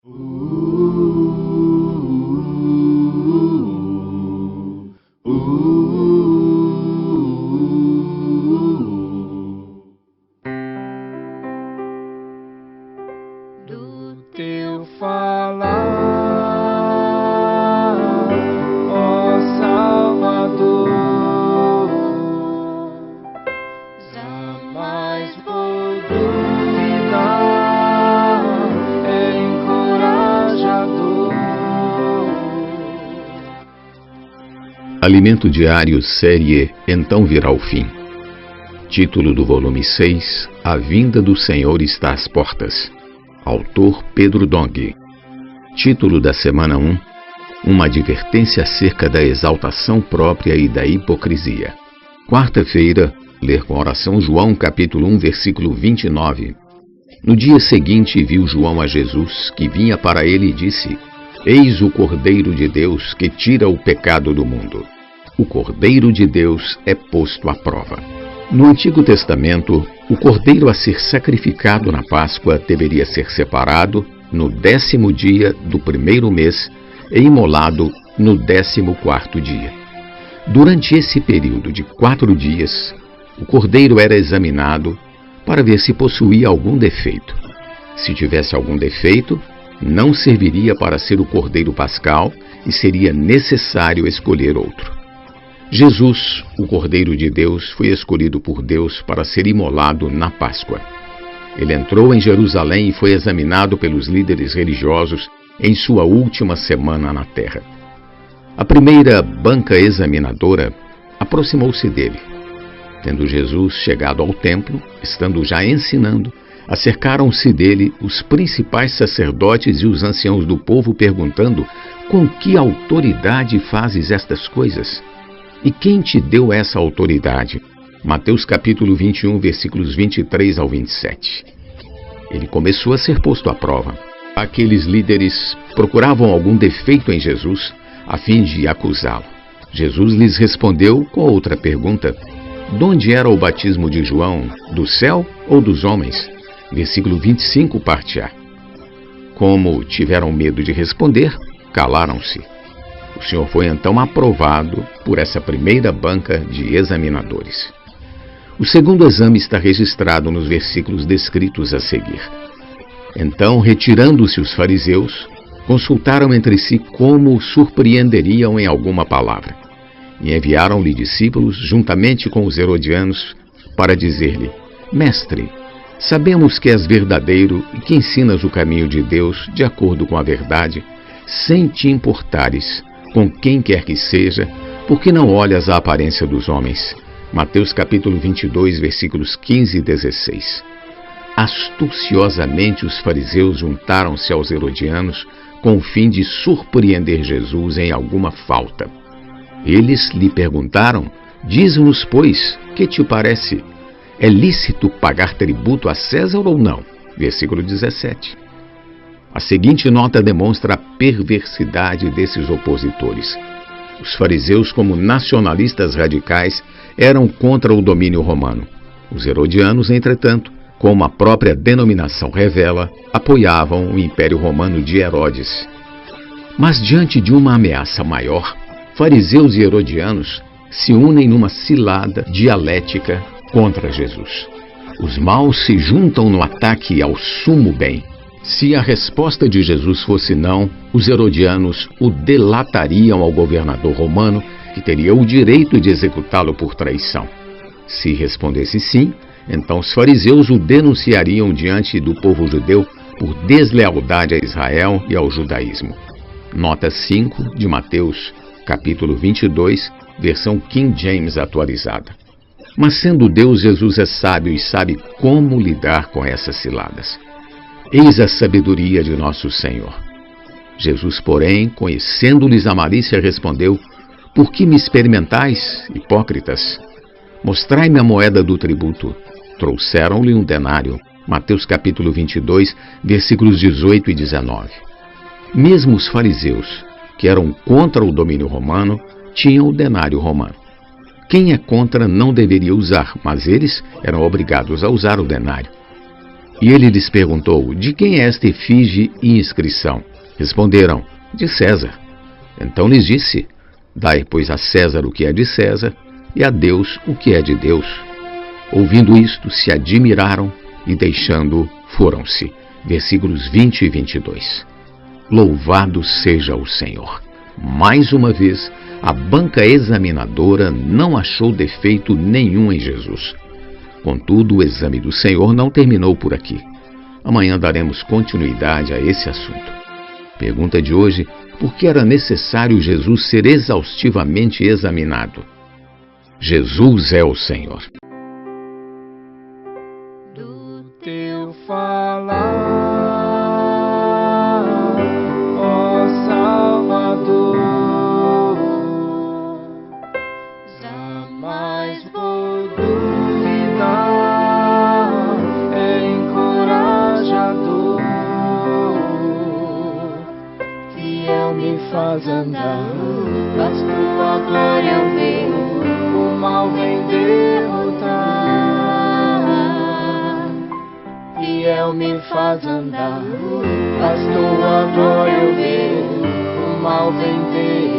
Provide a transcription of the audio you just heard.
Do teu falar, ó Salvador, jamais vou duvidar, é encorajador. Alimento Diário, série Então Virá o Fim. Título do volume 6, A Vinda do Senhor está às portas. Autor Pedro Dong. Título da semana 1, Uma advertência acerca da exaltação própria e da hipocrisia. Quarta-feira, ler com oração João capítulo 1, versículo 29. No dia seguinte viu João a Jesus, que vinha para ele e disse: Eis o Cordeiro de Deus que tira o pecado do mundo. O Cordeiro de Deus é posto à prova. No Antigo Testamento, o cordeiro a ser sacrificado na Páscoa deveria ser separado no 10º dia do primeiro mês e imolado no 14º dia. Durante esse período de 4 dias, o cordeiro era examinado para ver se possuía algum defeito. Se tivesse algum defeito, não serviria para ser o cordeiro pascal e seria necessário escolher outro. Jesus, o Cordeiro de Deus, foi escolhido por Deus para ser imolado na Páscoa. Ele entrou em Jerusalém e foi examinado pelos líderes religiosos em sua última semana na terra. A primeira banca examinadora aproximou-se dele. Tendo Jesus chegado ao templo, estando já ensinando, acercaram-se dele os principais sacerdotes e os anciãos do povo, perguntando: Com que autoridade fazes estas coisas? E quem te deu essa autoridade? Mateus capítulo 21, versículos 23 ao 27. Ele começou a ser posto à prova. Aqueles líderes procuravam algum defeito em Jesus a fim de acusá-lo. Jesus lhes respondeu com outra pergunta: De onde era o batismo de João? Do céu ou dos homens? Versículo 25, parte A. Como tiveram medo de responder, calaram-se. O Senhor foi então aprovado por essa primeira banca de examinadores. O segundo exame está registrado nos versículos descritos a seguir. Então, retirando-se os fariseus, consultaram entre si como o surpreenderiam em alguma palavra. E enviaram-lhe discípulos, juntamente com os herodianos, para dizer-lhe: Mestre, sabemos que és verdadeiro e que ensinas o caminho de Deus de acordo com a verdade, sem te importares com quem quer que seja, porque não olhas a aparência dos homens. Mateus capítulo 22, versículos 15 e 16. Astuciosamente os fariseus juntaram-se aos herodianos com o fim de surpreender Jesus em alguma falta. Eles lhe perguntaram: Diz-nos, pois, que te parece? É lícito pagar tributo a César ou não? Versículo 17. A seguinte nota demonstra a perversidade desses opositores. Os fariseus, como nacionalistas radicais, eram contra o domínio romano. Os herodianos, entretanto, como a própria denominação revela, apoiavam o Império Romano de Herodes. Mas diante de uma ameaça maior, fariseus e herodianos se unem numa cilada dialética contra Jesus. Os maus se juntam no ataque ao sumo bem. Se a resposta de Jesus fosse não, os herodianos o delatariam ao governador romano, que teria o direito de executá-lo por traição. Se respondesse sim, então os fariseus o denunciariam diante do povo judeu por deslealdade a Israel e ao judaísmo. Nota 5 de Mateus, capítulo 22, versão King James atualizada. Mas sendo Deus, Jesus é sábio e sabe como lidar com essas ciladas. Eis a sabedoria de nosso Senhor. Jesus, porém, conhecendo-lhes a malícia, respondeu: Por que me experimentais, hipócritas? Mostrai-me a moeda do tributo. Trouxeram-lhe um denário. Mateus capítulo 22, versículos 18 e 19. Mesmo os fariseus, que eram contra o domínio romano, tinham o denário romano. Quem é contra não deveria usar, mas eles eram obrigados a usar o denário. E ele lhes perguntou: de quem é esta efígie e inscrição? Responderam: de César. Então lhes disse: dai, pois, a César o que é de César, e a Deus o que é de Deus. Ouvindo isto, se admiraram e, deixando-o, foram-se. Versículos 20 e 22. Louvado seja o Senhor! Mais uma vez, a banca examinadora não achou defeito nenhum em Jesus. Contudo, o exame do Senhor não terminou por aqui. Amanhã daremos continuidade a esse assunto. Pergunta de hoje: por que era necessário Jesus ser exaustivamente examinado? Jesus é o Senhor. Do teu falar, ó Salvador, jamais vou duvidar, é encorajador, fiel me faz andar, faz tua glória eu ver, o mal vem derrotar. Fiel me faz andar, faz tua glória eu ver, o mal vem derrotar.